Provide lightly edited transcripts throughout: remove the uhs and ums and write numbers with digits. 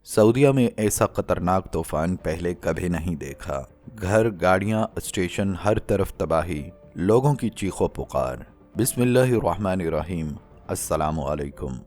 सऊदीया में ऐसा खतरनाक तूफान पहले कभी नहीं देखा। घर, गाड़ियां, स्टेशन, हर तरफ तबाही, लोगों की चीखों पुकार। बिस्मिल्लाहिर्रहमानिर्रहीम। अस्सलामु अलैकुम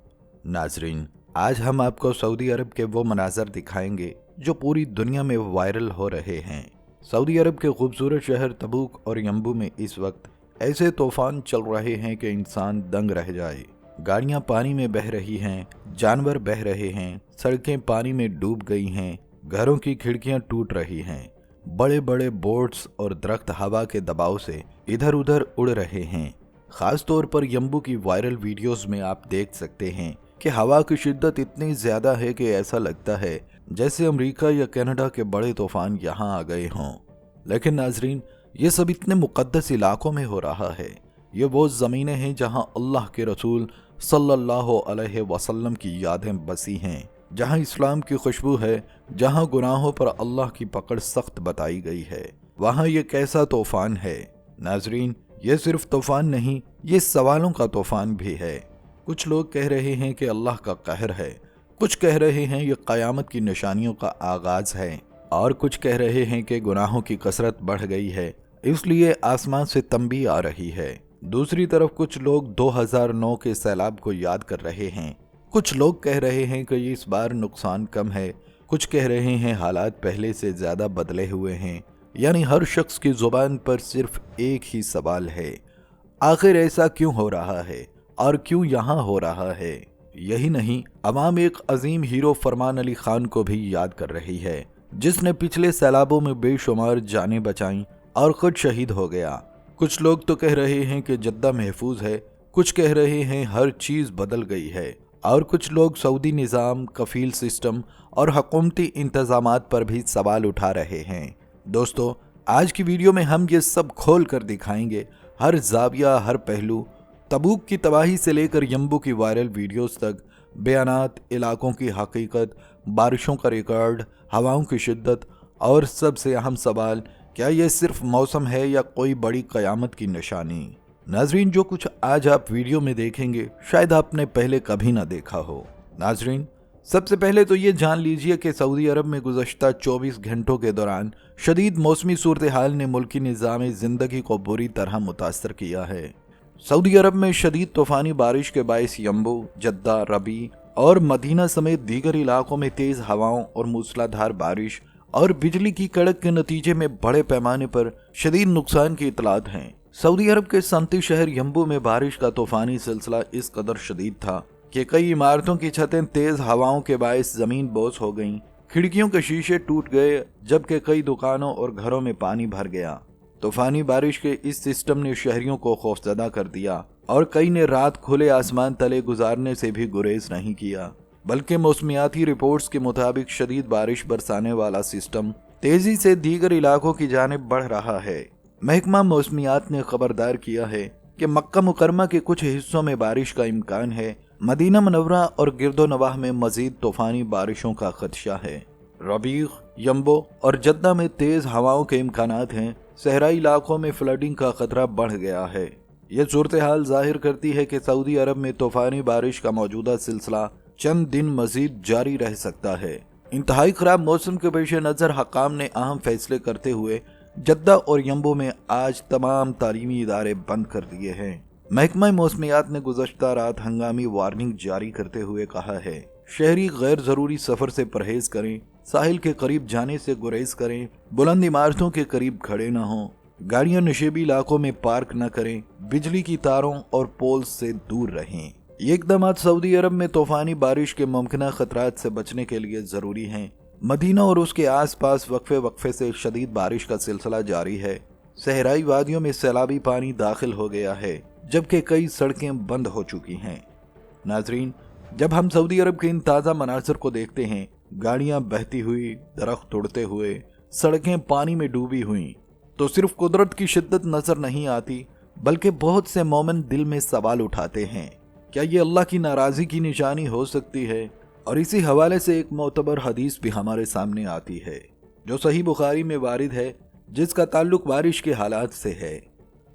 नाजरीन, आज हम आपको सऊदी अरब के वो मनाजर दिखाएंगे जो पूरी दुनिया में वायरल हो रहे हैं। सऊदी अरब के खूबसूरत शहर तबूक और यम्बू में इस वक्त ऐसे तूफान चल रहे हैं कि इंसान दंग रह जाए। गाड़ियां पानी में बह रही हैं, जानवर बह रहे हैं, सड़कें पानी में डूब गई हैं, घरों की खिड़कियां टूट रही हैं, बड़े बड़े बोट्स और दरख्त हवा के दबाव से इधर उधर उड़ रहे हैं। खास तौर पर यम्बू की वायरल वीडियोस में आप देख सकते हैं कि हवा की शिद्दत इतनी ज्यादा है कि ऐसा लगता है जैसे अमेरिका या कनाडा के बड़े तूफान यहाँ आ गए हों। लेकिन नाजरीन, ये सब इतने मुकद्दस इलाकों में हो रहा है। ये वो ज़मीनें हैं जहाँ अल्लाह के रसूल सल्लल्लाहु अलैहि वसल्लम की यादें बसी हैं, जहाँ इस्लाम की खुशबू है, जहाँ गुनाहों पर अल्लाह की पकड़ सख्त बताई गई है। वहाँ ये कैसा तूफान है नाजरीन। ये सिर्फ तूफान नहीं, ये सवालों का तूफान भी है। कुछ लोग कह रहे हैं कि अल्लाह का कहर है, कुछ कह रहे हैं ये क़यामत की निशानियों का आगाज है, और कुछ कह रहे हैं कि गुनाहों की कसरत बढ़ गई है, इसलिए आसमान से तंबी आ रही है। दूसरी तरफ कुछ लोग 2009 के सैलाब को याद कर रहे हैं। कुछ लोग कह रहे हैं कि इस बार नुकसान कम है, कुछ कह रहे हैं हालात पहले से ज्यादा बदले हुए हैं। यानी हर शख्स की जुबान पर सिर्फ एक ही सवाल है, आखिर ऐसा क्यों हो रहा है और क्यों यहाँ हो रहा है। यही नहीं, अवाम एक अजीम हीरो फरमान अली खान को भी याद कर रही है, जिसने पिछले सैलाबों में बेशुमार जानें बचाईं और खुद शहीद हो गया। कुछ लोग तो कह रहे हैं कि जद्दा महफूज है, कुछ कह रहे हैं हर चीज़ बदल गई है, और कुछ लोग सऊदी निज़ाम, कफील सिस्टम और हुकूमती इंतजामात पर भी सवाल उठा रहे हैं। दोस्तों, आज की वीडियो में हम ये सब खोल कर दिखाएंगे, हर जाविया, हर पहलू। तबूक की तबाही से लेकर यम्बू की वायरल वीडियोस तक, बयानात, इलाकों की हकीकत, बारिशों का रिकॉर्ड, हवाओं की शिद्दत और सबसे अहम सवाल, क्या यह सिर्फ मौसम है या कोई बड़ी क़यामत की निशानी। नाजरीन, जो कुछ आज आप वीडियो में देखेंगे शायद आपने पहले कभी ना देखा हो। नाजरीन, सबसे पहले तो ये जान लीजिए कि सऊदी अरब में गुज़श्ता 24 घंटों के दौरान शदीद मौसमी सूरत हाल ने मुल्की निज़ाम ज़िंदगी को बुरी तरह मुतासर किया है। सऊदी अरब में शदीद तूफ़ानी बारिश के बायस यम्बू, जद्दा, रबी और मदीना समेत दीगर इलाकों में तेज़ हवाओं और मूसलाधार बारिश और बिजली की कड़क के नतीजे में बड़े पैमाने पर शदीद नुकसान की इतलात हैं। सऊदी अरब के सनती शहर यम्बू में बारिश का तूफानी सिलसिला इस कदर शदीद था कि कई इमारतों की छतें तेज हवाओं के बायस जमीन बोस हो गईं, खिड़कियों के शीशे टूट गए, जबकि कई दुकानों और घरों में पानी भर गया। तूफानी बारिश के इस सिस्टम ने शहरियों को खौफजदा कर दिया और कई ने रात खुले आसमान तले गुजारने से भी गुरेज नहीं किया, बल्कि मौसमियाती रिपोर्ट्स के मुताबिक शदीद बारिश बरसाने वाला सिस्टम तेजी से दीगर इलाकों की जानिब बढ़ रहा है। महकमा मौसमियात ने खबरदार किया है कि मक्का मुकरमा के कुछ हिस्सों में बारिश का इम्कान है। मदीना मुनव्वरा और गिरदो नवाह में मजीद तूफानी बारिशों का खदशा है। रबीग, यम्बो और जद्दा में तेज हवाओं के इम्कानात हैं। सहराई इलाकों में फ्लडिंग का खतरा बढ़ गया है। यह सूरत हाल जाहिर करती है कि सऊदी अरब में तूफानी बारिश का मौजूदा सिलसिला चंद दिन मजीद जारी रह सकता है। इंतहाई खराब मौसम के पेश नज़र हकाम ने अहम फैसले करते हुए जद्दा और यम्बू में आज तमाम तालीमी इदारे बंद कर दिए हैं। महकमा मौसमियात ने गुज़श्ता रात हंगामी वार्निंग जारी करते हुए कहा है, शहरी गैर ज़रूरी सफ़र से परहेज करें, साहिल के करीब जाने से गुरेज करें, बुलंद इमारतों के करीब खड़े न हों, गाड़ियां नशेबी इलाकों में पार्क न करें, बिजली की तारों और पोल्स से दूर रहें। ये इक़दामात सऊदी अरब में तूफ़ानी बारिश के मुमकिन ख़तरात से बचने के लिए ज़रूरी हैं। मदीना और उसके आसपास वक्फे से शदीद बारिश का सिलसिला जारी है। सहराई वादियों में सैलाबी पानी दाखिल हो गया है, जबकि कई सड़कें बंद हो चुकी हैं। नाजरीन, जब हम सऊदी अरब के इन ताज़ा मनाज़र को देखते हैं, गाड़ियां बहती हुई, दरख्त उड़ते हुए, सड़कें पानी में डूबी हुई, तो सिर्फ कुदरत की शिद्दत नज़र नहीं आती, बल्कि बहुत से मोमिन दिल में सवाल उठाते हैं, क्या ये अल्लाह की नाराज़गी की निशानी हो सकती है। और इसी हवाले से एक मोतबर हदीस भी हमारे सामने आती है, जो सही बुखारी में वारिद है, जिसका ताल्लुक बारिश के हालात से है।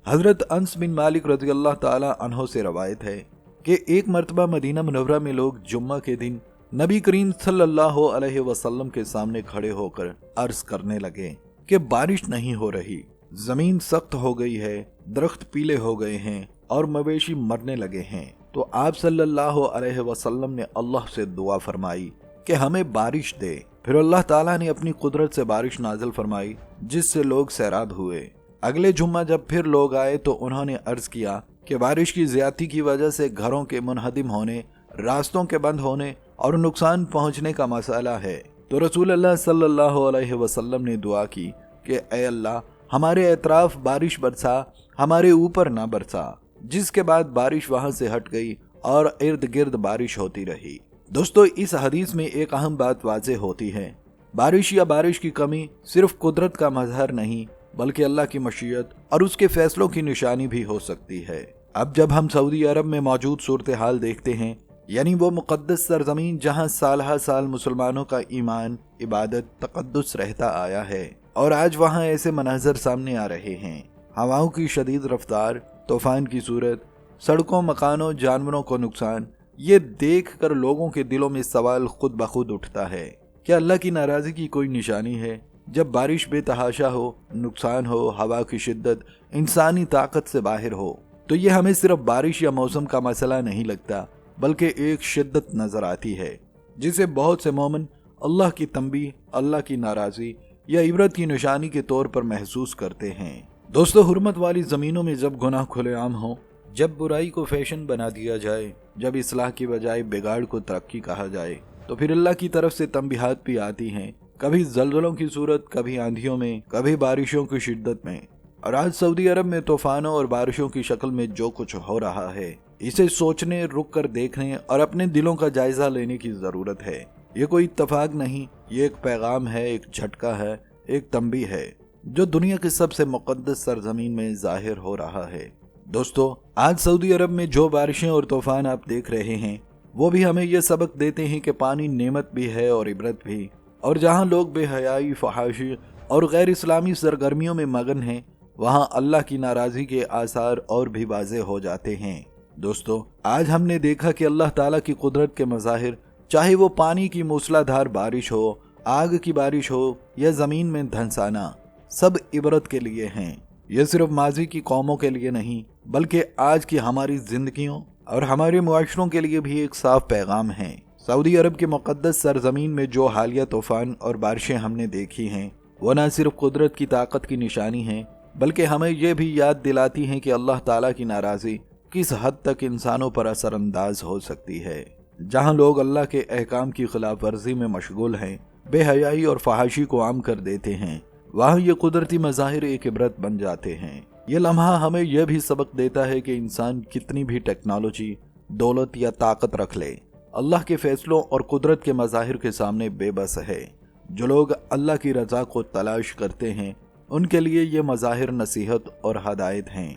हज़रत अनस बिन मालिक रज़ियल्लाहु ताला अन्हो से रवायत है कि एक मरतबा मदीना मुनव्वरा में लोग जुम्मा के दिन नबी करीम सल्लल्लाहु अलैहि वसल्लम के सामने खड़े होकर अर्ज करने लगे कि बारिश नहीं हो रही, जमीन सख्त हो गई है, दरख्त पीले हो गए हैं और मवेशी मरने लगे हैं। तो आप सल्लल्लाहु अलैहि वसल्लम ने अल्लाह से दुआ फरमाई कि हमें बारिश दे। फिर अल्लाह ताला ने अपनी कुदरत से बारिश नाजिल फरमाई, जिससे लोग सैराब हुए। अगले जुम्मा जब फिर लोग आए तो उन्होंने अर्ज किया कि बारिश की ज्यादती की वजह से घरों के मुनहदिम होने, रास्तों के बंद होने और नुकसान पहुंचने का मसला है। तो रसूल अल्लाह सल्लल्लाहु अलैहि वसल्लम ने दुआ की कि ऐ अल्लाह, हमारे एतराफ बारिश बरसा, हमारे ऊपर ना बरसा। जिसके बाद बारिश वहां से हट गई और इर्द गिर्द बारिश होती रही। दोस्तों, इस हदीस में एक अहम बात वाज़ेह होती है, बारिश या बारिश की कमी सिर्फ कुदरत का मजहर नहीं बल्कि अल्लाह की मशीयत और उसके फैसलों की निशानी भी हो सकती है। अब जब हम सऊदी अरब में मौजूद सूरत हाल देखते हैं, यानी वो मुक़द्दस सरजमीन जहाँ साल हर साल मुसलमानों का ईमान, इबादत, तक़द्दुस रहता आया है, और आज वहाँ ऐसे मनाजर सामने आ रहे हैं। हवाओं की शदीद रफ्तार, तूफान की सूरत, सड़कों, मकानों, जानवरों को नुकसान, ये देख कर लोगों के दिलों में सवाल खुद ब खुद उठता है, क्या अल्लाह की नाराज़गी की कोई निशानी है? जब बारिश बेतहाशा हो, नुकसान हो, हवा की शिद्दत इंसानी ताकत से बाहर हो, तो ये हमें सिर्फ बारिश या मौसम का मसला नहीं लगता बल्कि एक शिद्दत नजर आती है, जिसे बहुत से मोमिन अल्लाह की तंबीह, अल्लाह की नाराज़गी या इबरत की निशानी के तौर पर महसूस करते हैं। दोस्तों, हुर्मत वाली ज़मीनों में जब गुनाह खुलेआम हो, जब बुराई को फैशन बना दिया जाए, जब इस्लाह की बजाय बिगाड़ को तरक्की कहा जाए, तो फिर अल्लाह की तरफ से तंबीहात भी आती हैं, कभी ज़लज़लों की सूरत, कभी आंधियों में, कभी बारिशों की शिद्दत में। और आज सऊदी अरब में तूफानों और बारिशों की शक्ल में जो कुछ हो रहा है, इसे सोचने, रुक कर देखने और अपने दिलों का जायजा लेने की ज़रूरत है। ये कोई इत्तफाक नहीं, ये एक पैगाम है, एक झटका है, एक तंबीह है जो दुनिया के सबसे मुक़द्दस सरजमीन में ज़ाहिर हो रहा है। दोस्तों, आज सऊदी अरब में जो बारिशें और तूफान आप देख रहे हैं, वो भी हमें यह सबक देते हैं कि पानी नेमत भी है और इबरत भी। और जहाँ लोग बेहयाई, फहाशी और गैर इस्लामी सरगर्मियों में मगन हैं, वहाँ अल्लाह की नाराज़गी के आसार और भी वाज़ेह हो जाते हैं। दोस्तों, आज हमने देखा कि अल्लाह ताला की कुदरत के मज़ाहिर, चाहे वो पानी की मूसलाधार बारिश हो, आग की बारिश हो या ज़मीन में धंसाना, सब इबरत के लिए हैं। ये सिर्फ माजी की कौमों के लिए नहीं बल्कि आज की हमारी जिंदगियों और हमारे मुआशरों के लिए भी एक साफ पैगाम है। सऊदी अरब के मुक़द्दस सरजमीन में जो हालिया तूफान और बारिशें हमने देखी हैं, वो न सिर्फ कुदरत की ताकत की निशानी हैं बल्कि हमें यह भी याद दिलाती हैं कि अल्लाह ताला की नाराज़गी किस हद तक इंसानों पर असरअंदाज हो सकती है। जहाँ लोग अल्लाह के अहकाम की खिलाफ वर्जी में मशगूल हैं, बेहयाई और फहाशी को आम कर देते हैं, वहाँ ये कुदरती मज़ाहिर एक इबरत बन जाते हैं। ये लम्हा हमें यह भी सबक देता है कि इंसान कितनी भी टेक्नोलॉजी, दौलत या ताकत रख ले, अल्लाह के फैसलों और कुदरत के मज़ाहिर के सामने बेबस है। जो लोग अल्लाह की रज़ा को तलाश करते हैं, उनके लिए ये मज़ाहिर नसीहत और हदायत हैं।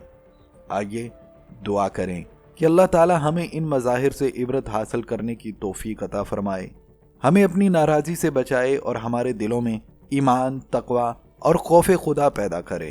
आइए दुआ करें कि अल्लाह ताला हमें इन मज़ाहिर से इबरत हासिल करने की तौफीक अता फरमाए, हमें अपनी नाराज़गी से बचाए और हमारे दिलों में ईमान, तक़वा और खौफ खुदा पैदा करे।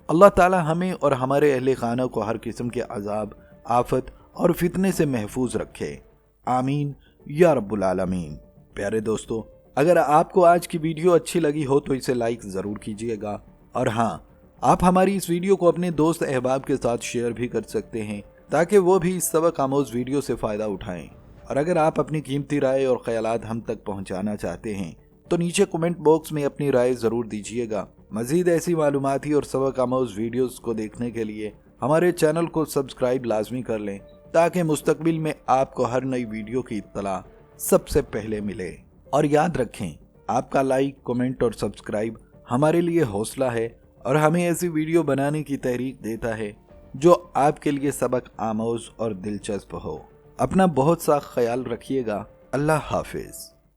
अल्लाह ताला हमें और हमारे अहले खाना को हर किस्म के अजाब, आफत और फितने से महफूज रखे। आमीन या रब्बुल आलमीन। प्यारे दोस्तों, अगर आपको आज की वीडियो अच्छी लगी हो तो इसे लाइक ज़रूर कीजिएगा, और हाँ, आप हमारी इस वीडियो को अपने दोस्त अहबाब के साथ शेयर भी कर सकते हैं ताकि वो भी इस सबक आमोज़ वीडियो से फ़ायदा उठाएं। और अगर आप अपनी कीमती राय और ख्यालात हम तक पहुँचाना चाहते हैं तो नीचे कमेंट बॉक्स में अपनी राय ज़रूर दीजिएगा। मज़ीद ऐसी मालूमाती और सबक आमोज़ वीडियोज़ को देखने के लिए हमारे चैनल को सब्सक्राइब लाजमी कर लें ताकि मुस्तकबिल में आपको हर नई वीडियो की इत्तला सबसे पहले मिले। और याद रखें, आपका लाइक, कमेंट और सब्सक्राइब हमारे लिए हौसला है और हमें ऐसी वीडियो बनाने की तहरीक देता है जो आपके लिए सबक आमोज़ और दिलचस्प हो। अपना बहुत सा ख्याल रखिएगा। अल्लाह हाफिज़।